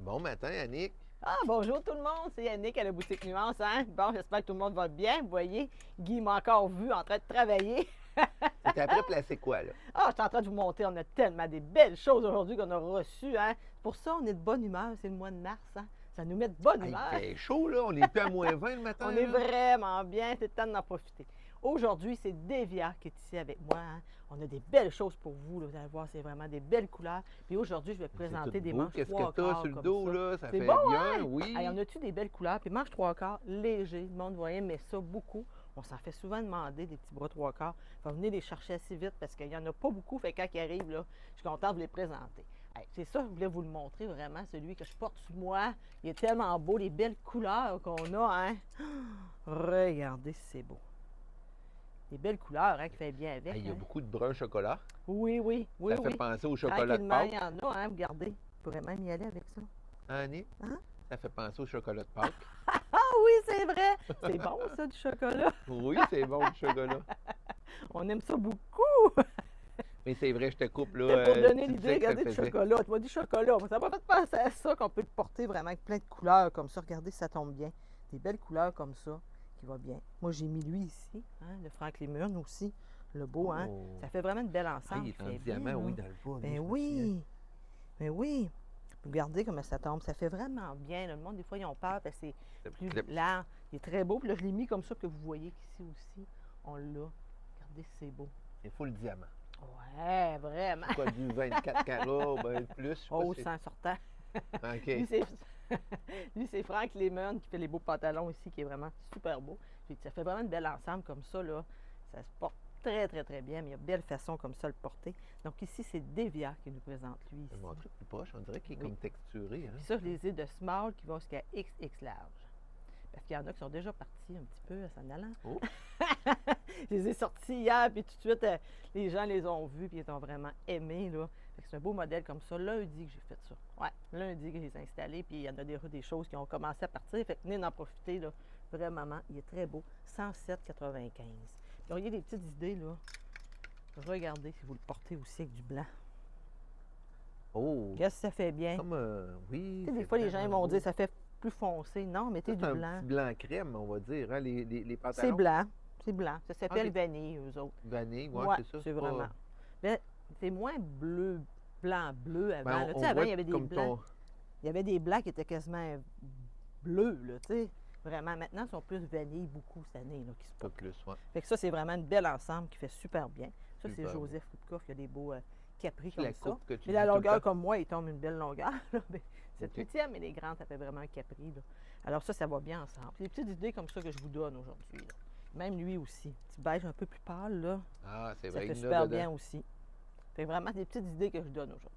Bon matin, Annick. Ah, bonjour tout le monde, c'est Yannick à la boutique Nuance, hein? Bon, j'espère que tout le monde va bien. Vous voyez, Guy m'a encore vu en train de travailler. T'es après placer quoi, là? Ah, je suis en train de vous montrer, on a tellement des belles choses aujourd'hui qu'on a reçues, hein? Pour ça, on est de bonne humeur, c'est le mois de mars, hein? Ça nous met de bonne Hey, il humeur. fait chaud, là. On est plus à -20 le matin, On est là. vraiment bien, c'est le temps d'en profiter. Aujourd'hui, c'est Devia qui est ici avec moi, hein? On a des belles choses pour vous, là. Vous allez voir, c'est vraiment des belles couleurs. Puis aujourd'hui, je vais C'est présenter tout des beau. manches Qu'est-ce trois que t'as quarts sur le comme dos, ça. là? Ça C'est fait beau, bien, hein? oui. Hey, on a-tu des belles couleurs? Puis manches trois quarts, léger. Le monde va aimer ça beaucoup. On s'en fait souvent demander des petits bras trois quarts. Il faut venir les chercher assez vite parce qu'il n'y en a pas beaucoup. Fait que quand ils arrivent, là, je suis contente de vous les présenter. Hey, c'est ça, je voulais vous le montrer vraiment, celui que je porte sur moi. Il est tellement beau, les belles couleurs qu'on a, hein? Regardez si c'est beau. Des belles couleurs, hein, qui fait bien avec. Hey, il y a Hein? beaucoup de brun chocolat. Oui, oui, oui, Ça fait oui. penser au chocolat de Tranquillement, il Pâques. y en a, hein, regardez. Je pourrais même y aller avec ça. Hein, Annick? Hein? Ça fait penser au chocolat de Pâques. Ah oui, c'est vrai! C'est bon, ça, du chocolat. Oui, c'est bon, le chocolat. On aime ça beaucoup. Mais c'est vrai, je te coupe, là. C'était pour donner Tu l'idée, disais que ça regardez, du faisait. chocolat. Tu m'as dit chocolat. Ça m'a fait penser à ça, qu'on peut le porter vraiment avec plein de couleurs comme ça. Regardez, ça tombe bien. Des belles couleurs comme ça, qui va bien. Moi, j'ai mis lui ici, hein, le Franklin Moon aussi. Le beau, hein? Oh. Ça fait vraiment une belle Ah, ensemble. il est qui en fait bien, diamant, oui, là. dans le bas. Ben oui. Ben oui. Regardez comment ça tombe. Ça fait vraiment bien. Le monde, des fois, ils ont peur parce que c'est plus lent. Il est très beau. Puis là, je l'ai mis comme ça que vous voyez qu'ici aussi, on l'a. Regardez si c'est beau. Il faut le diamant. Ouais, vraiment. Quoi, du 24 carats ou bien plus? Je sais pas Oh, si sans sortant. OK. Lui, c'est lui, c'est Frank Lemon qui fait les beaux pantalons ici, qui est vraiment super beau. Puis ça fait vraiment une belle ensemble comme ça, là. Ça se porte très, très, très bien, mais il y a belle façon comme ça de le porter. Donc ici, c'est Devia qui nous présente, lui, Je vais ici. montrer plus proche. On dirait qu'il est Oui. comme texturé. Hein? Puis ça, je les ai de small qui vont jusqu'à XX large. Parce qu'il y en a qui sont déjà partis un petit peu à s'en allant. Oh. Je les ai sortis hier, puis tout de suite, les gens les ont vus, puis ils ont vraiment aimé, là. Fait que c'est un beau modèle comme ça. Lundi que j'ai fait ça. Ouais, lundi que je les ai installés, puis il y en a des choses qui ont commencé à partir. Fait que venez en profiter, là. Vraiment, il est très beau. 107,95. Puis il y a des petites idées, là. Regardez si vous le portez aussi avec du blanc. Oh! Qu'est-ce que ça fait bien? Comme, oui. Tu sais, des c'est fois, les gens vraiment vont beau. dire ça fait plus foncé. Non, mettez Ça, du c'est un blanc. petit blanc crème, on va dire, hein, les pantalons. C'est blanc. C'est blanc. Ça s'appelle Ok. vanille, eux autres. Vanille, ouais, Ouais, c'est ça. c'est pas- vraiment. Mais c'est moins bleu, blanc-bleu avant. Ben, là. Tu on sais, avant, voit il y avait des comme blancs. Il y avait des blancs qui étaient quasiment bleus, là, tu sais. Vraiment, maintenant, ils sont plus vanille beaucoup cette année, là, qui se Pas portent. plus, ouais. Fait que ça, c'est vraiment une belle ensemble qui fait super bien. Ça, c'est Super Joseph Lupkoff, qui a des beaux capris C'est comme la ça. coupe que tu Mais dis la tout le longueur, temps. comme moi, il tombe une belle longueur. Là. Mais cette Ok. huitième, elle est grande, ça fait vraiment un capri. Là. Alors ça va bien ensemble. C'est des petites idées comme ça que je vous donne aujourd'hui. Là. Même lui aussi. Petit beige un peu plus pâle, là. Ah, c'est Ça vrai. fait il y en a super dedans. bien aussi. Fait vraiment des petites idées que je donne aujourd'hui.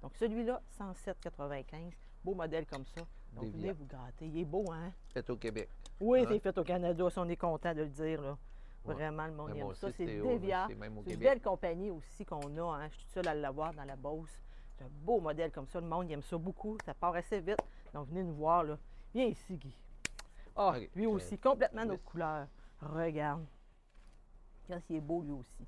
Donc celui-là, 107,95. Beau modèle comme ça. Donc Devia. venez vous gratter. Il est beau, hein? Fait au Québec. Oui, Hein? c'est fait au Canada. Ça, on est content de le dire, là. Ouais. Vraiment, le monde Mais aime moi ça. aussi, C'est c'est Devia. c'est même au C'est une Québec. belle compagnie aussi qu'on a. Hein? Je suis toute seule à l'avoir dans la Beauce. C'est un beau modèle comme ça. Le monde il aime ça beaucoup. Ça part assez vite. Donc, venez nous voir. Là. Viens ici, Guy. Ah, Ok. lui aussi, complètement Yes. notre couleur. Regarde. Regarde s'il est beau, lui aussi.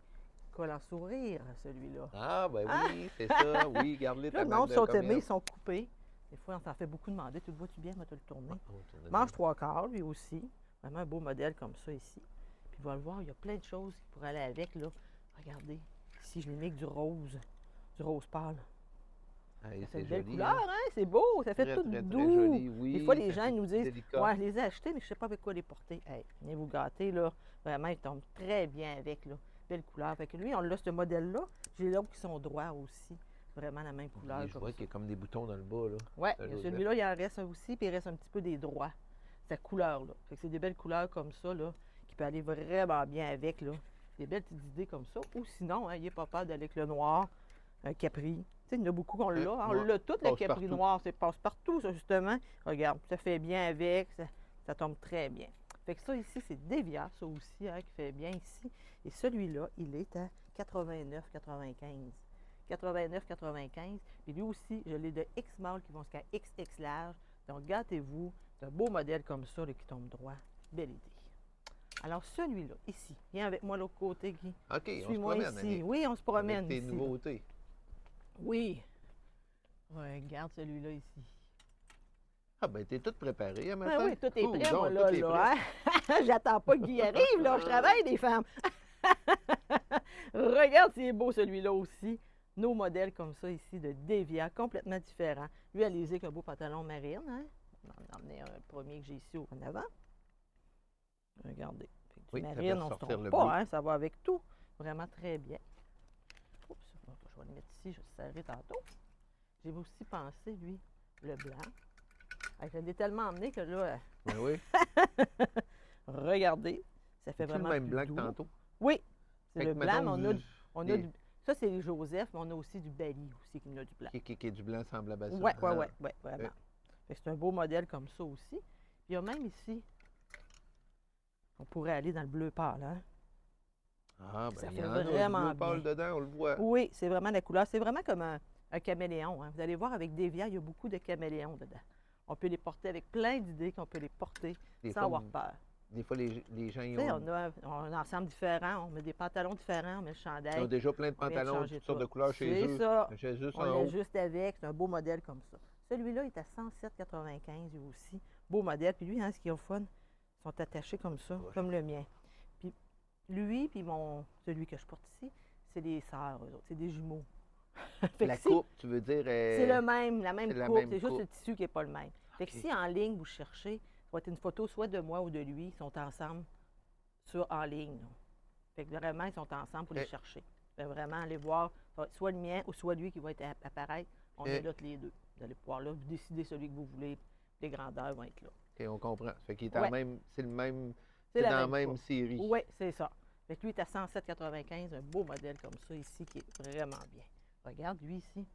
Colle en sourire, celui-là. Ah, ben oui, c'est ça. Oui, garde-les Là, ta le marque monde de sont aimés, ils commerce. sont coupés. Des fois, on s'en fait beaucoup demander. Tu le vois-tu bien? On va te le tourner. Ouais, on va tourner Manche dedans. trois quarts, lui aussi. Vraiment un beau modèle comme ça ici. Puis, vous allez le voir, il y a plein de choses qui pourraient aller avec, là. Regardez. Ici, je l'ai mis avec du rose pâle. Hey, Ça fait c'est une belle joli. couleur, Hein? hein? C'est beau. Ça fait Très, tout très, très doux. joli. Oui, Des fois, les ça gens fait ils nous disent délicat. ouais, je les ai achetés, mais je ne sais pas avec quoi les porter. Hey, venez vous gâter, là. Vraiment, ils tombent très bien avec, là. Belle couleur. Fait que lui, on l'a, ce modèle-là. J'ai l'autre qui sont droits aussi. Vraiment la même couleur. Et je comme vois ça. qu'il y a comme des boutons dans le bas, là. Ouais, de l'autre celui-là, il en reste un aussi, puis il reste un petit peu des droits. Sa couleur-là. Fait que c'est des belles couleurs comme ça, là, qui peuvent aller vraiment bien avec, là. Des belles petites idées comme ça. Ou sinon, hein, il n'est pas peur d'aller avec le noir, un capri. Tu sais, il y en a beaucoup qu'on l'a. On ouais. l'a tout, le capri Passe-partout. noir. C'est passe-partout, ça, justement. Regarde, ça fait bien avec, ça tombe très bien. Fait que ça, ici, c'est Devia, ça aussi, hein, qui fait bien ici. Et celui-là, il est à 89,95. 89,95. Puis lui aussi, je l'ai de X small qui vont jusqu'à XX large. Donc, gâtez-vous. C'est un beau modèle comme ça là, qui tombe droit. Belle idée. Alors, celui-là, ici. Viens avec moi de l'autre côté, Guy. OK, on se Suis-moi promène, ici. Annick, Oui, on se promène avec tes ici. nouveautés. Oui. Regarde celui-là ici. Ah, ben, t'es toute préparée, à Ben matin? oui, tout est Ouh, prêt, moi, donc, là, tout est prêt. là, hein? J'attends pas que Guy arrive, là. Je travaille, les femmes. Regarde, c'est beau, celui-là aussi. Nos modèles comme ça, ici, de Devia, complètement différents. Lui, allez-y, avec un beau pantalon marine, hein? On en a emmené un premier que j'ai ici au en avant. Regardez. Fait que du Oui, ça fait marine, on ne se ressortir trompe le pas, bleu. hein? Ça va avec tout. Vraiment très bien. Oups, je vais le mettre ici, je vais le serrer tantôt. J'ai aussi pensé, lui, le blanc. Je l'ai tellement emmené que là, Ben oui. regardez, ça fait C'est-tu le vraiment même plus blanc que doux. tantôt? Oui, c'est Fait le que, blanc, mettons, mais on a des- du... Ça, c'est les Joseph, mais on a aussi du Bali aussi qui a du blanc. qui est du blanc semblable à ça. Oui, oui, Ah, oui, ouais, vraiment. ok. Fait que c'est un beau modèle comme ça aussi. Puis il y a même ici, on pourrait aller dans le bleu pâle, hein? Ah, Ça ben, il y fait en a du vraiment bleu pâle bien. dedans, on le voit. Oui, c'est vraiment la couleur. C'est vraiment comme un caméléon, hein? Vous allez voir avec Devia, il y a beaucoup de caméléons dedans. On peut les porter avec plein d'idées qu'on peut les porter Des sans fois, avoir peur. des fois, les gens, Tu sais, on a un ensemble différent, on met des pantalons différents, on met le ils ont chandail. déjà plein de On vient de pantalons, changer toutes sortes tout. de couleurs chez C'est eux. ça. Chez juste On en haut. l'ajuste avec, c'est un beau modèle comme ça. Celui-là est à 107,95 lui aussi. Beau modèle. Puis lui, hein, ce qui est au fun, ils sont attachés comme ça, Ouais. comme le mien. Puis lui, puis celui que je porte ici, c'est des sœurs, eux autres. C'est des jumeaux. Fait La que si- coupe, tu veux dire. C'est le même, la même c'est la coupe. même C'est juste coupe. le tissu qui n'est pas le même. Fait que Ok. si en ligne, vous cherchez, ça va être une photo soit de moi ou de lui. Ils sont ensemble en ligne. Là. Fait que vraiment, ils sont ensemble pour les Ok. chercher. Fait vraiment aller voir, ça va être soit le mien ou soit lui qui va être apparaître. On est là tous les deux. Vous allez pouvoir là, décider celui que vous voulez. Les grandeurs vont être là. OK, on comprend. Fait qu'il est Ouais. c'est le même. C'est C'est la dans la même coupe. série. Oui, c'est ça. Fait que lui est à 107,95, un beau modèle comme ça ici qui est vraiment bien. Regarde lui ici.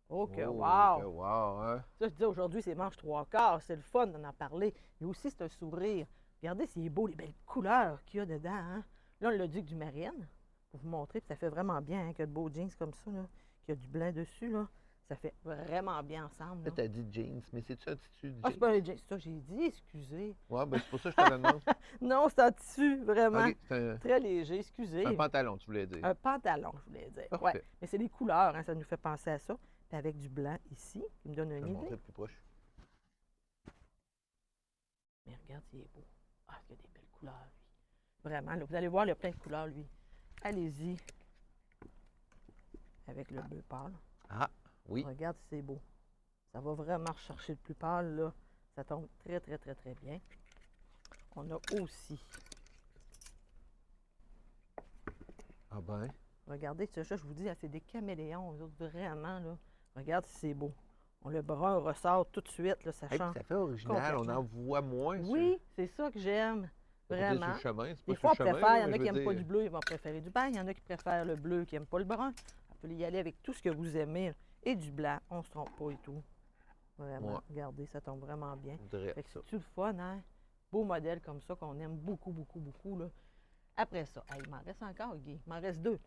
Oh que wow! que wow, hein? Ça, je dis aujourd'hui, c'est manche 3/4. C'est le fun d'en parler. Lui aussi, c'est un sourire. Regardez s'il est beau, les belles couleurs qu'il y a dedans. Hein? Là, on l'a dit que du marine, pour vous montrer. Puis ça fait vraiment bien hein, que de beaux jeans comme ça, là, qu'il y a du blanc dessus. Là. Ça fait vraiment bien ensemble. Là, Là. t'as dit jeans, mais c'est-tu un tissu de Ah, jeans? c'est pas un jean. C'est ça, j'ai dit, excusez. Ouais, ben c'est pour ça que je te le demande. Non, c'est un tissu, vraiment. OK, c'est Très léger, excusez. un pantalon, tu voulais dire. Un pantalon, je voulais dire. Parfait. Ouais. Mais c'est les couleurs, hein, ça nous fait penser à ça. Puis avec du blanc ici, qui me donne Je une vais le idée. montrer plus proche. Mais regarde, il est beau. Ah, il y a des belles couleurs, lui. Vraiment, là, vous allez voir, il y a plein de couleurs, lui. Allez-y. Avec le bleu pâle. Ah, oui. Regarde, c'est beau. Ça va vraiment rechercher le plus pâle, là. Ça tombe très, très, très, très bien. On a aussi, Ah ben. regardez, ça, je vous dis, c'est des caméléons, eux autres, vraiment, là. Regarde si c'est beau. Le brun ressort tout de suite, là, ça Hey, puis change. ça fait original, on complètement. en voit moins. Oui, c'est ça que j'aime. Sur, sur Vraiment. le chemin, c'est pas Des sur fois, on le chemin, préfère, il y en mais a je qui veux n'aiment pas dire, du bleu, ils vont préférer du blanc. Il y en a qui préfèrent le bleu, qui n'aiment pas le brun. On peut y aller avec tout ce que vous aimez. Et du blanc, on ne se trompe pas et tout. Vraiment, Ouais. regardez, ça tombe vraiment bien. je dirais Fait que ça. c'est-tu le fun, hein? Beau modèle comme ça qu'on aime beaucoup, beaucoup, beaucoup. Là. Après ça, hey, il m'en reste encore, Guy. Il m'en reste 2.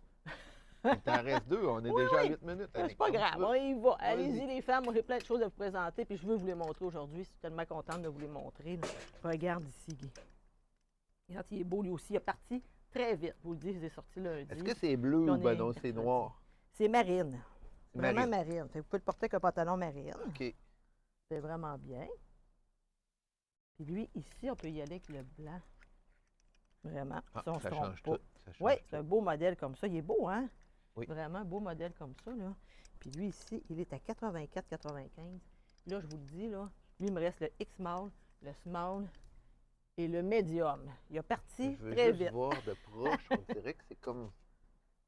Il t'en reste 2, on est déjà à 8 minutes. C'est Annick, pas comme tu grave, veux. on y va. Vas-y. Allez-y, les femmes. Moi, j'ai plein de choses à vous présenter, puis je veux vous les montrer aujourd'hui. Je suis tellement contente de vous les montrer. Là. Regarde ici, Guy. Regarde, il est beau, lui aussi. Il est parti très vite. Je vous le dis, il est sorti lundi. Est-ce que c'est bleu Puis ou on ben est non, c'est mercredi. noir? C'est marine. C'est Vraiment marine. marine. Fait que vous pouvez le porter avec un pantalon marine. OK. C'est vraiment bien. Puis lui, ici, on peut y aller avec le blanc. Vraiment. Ah, Ça, on se ça trompe change pas. tout. Ça change Oui, tout. c'est un beau modèle comme ça. Il est beau, hein? Oui. Vraiment un beau modèle comme ça, là. Puis lui, ici, il est à 84,95. Là, je vous le dis, là, lui, il me reste le X-Small, le Small et le Medium. Il a parti Je veux très juste vite. voir de proche, on dirait que c'est comme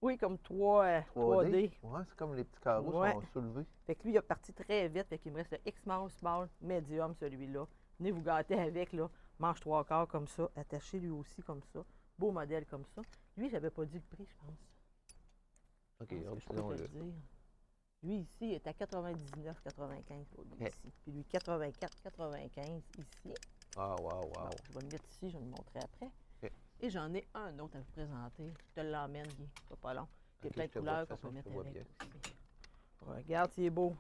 Oui, comme 3D. 3D. Ouais, c'est comme les petits carreaux Ouais. sont soulevés. Fait que lui, il a parti très vite. Fait qu'il me reste le X-Small, Small, Medium, celui-là. Venez vous gâter avec, là. Manche 3/4 comme ça. Attaché lui aussi comme ça. Beau modèle comme ça. Lui, j'avais pas dit le prix, je pense. OK, Je pense que je peux te disons-le. le dire. Lui, ici, il est à 99,95 pour lui, Ok. ici. Puis lui, 84,95 ici. Ah, wow, wow. Bon, je vais le mettre ici, je vais le montrer après. Ok. Et j'en ai un autre à vous présenter. Je te l'emmène, Guy. C'est pas long. Il y a Ok, plein je de te vois, couleurs de qu'on toute peut façon, je mettre te vois avec bien. aussi. Regarde, c'est beau.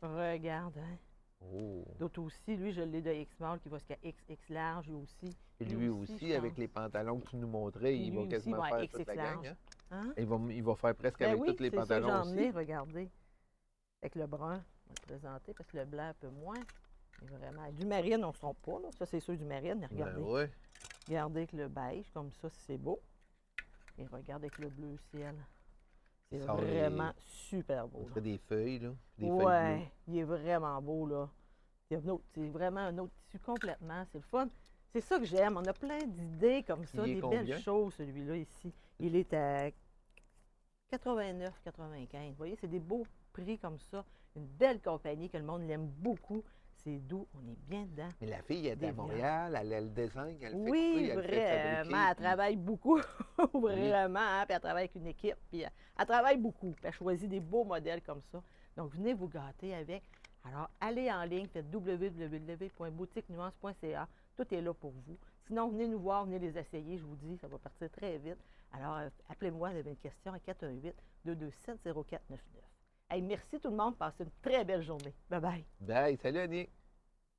Regarde, hein. Oh. D'autres aussi, lui, je l'ai de X-Small qui va jusqu'à XX large, lui aussi. Et Lui lui aussi, aussi, je avec pense. les pantalons que tu nous montrais, Et il lui va aussi, quasiment ouais, faire toute XX la gang. large. Hein? Hein? Il va faire presque Ben avec oui, tous les c'est ça, pantalons j'en aussi. ai, regardez. Avec le brun. On va le présenter parce que le blanc un peu moins. Mais vraiment, du marine, on ne sent pas. Là. Ça, c'est sûr du marine. Mais regardez. Ben ouais. Regardez avec le beige, comme ça, c'est beau. Et regardez avec le bleu ciel. C'est Ça sort les- vraiment super beau. On là. fait des feuilles, là. Des feuilles bleues. Ouais, il est vraiment beau, là. C'est vraiment un autre tissu complètement. C'est le fun. C'est ça que j'aime. On a plein d'idées comme ça, Il est des combien? belles choses, celui-là ici. Il est à 89,95. Vous voyez, c'est des beaux prix comme ça. Une belle compagnie que le monde l'aime beaucoup. C'est doux, on est bien dedans. Mais la fille, elle est Des à Montréal, elle a le design, elle le fait Oui, couper, elle le fait fabriquer. vraiment, elle travaille beaucoup. Vraiment, hein, puis elle travaille avec une équipe. Puis elle travaille beaucoup. Puis elle choisit des beaux modèles comme ça. Donc, venez vous gâter avec. Alors, allez en ligne, faites www.boutiquenuance.ca. Tout est là pour vous. Sinon, venez nous voir, venez les essayer. Je vous dis, ça va partir très vite. Alors, appelez-moi, vous avez une question à 418-227-0499. Hey, merci tout le monde. Passez une très belle journée. Bye bye. Bye, salut Annie.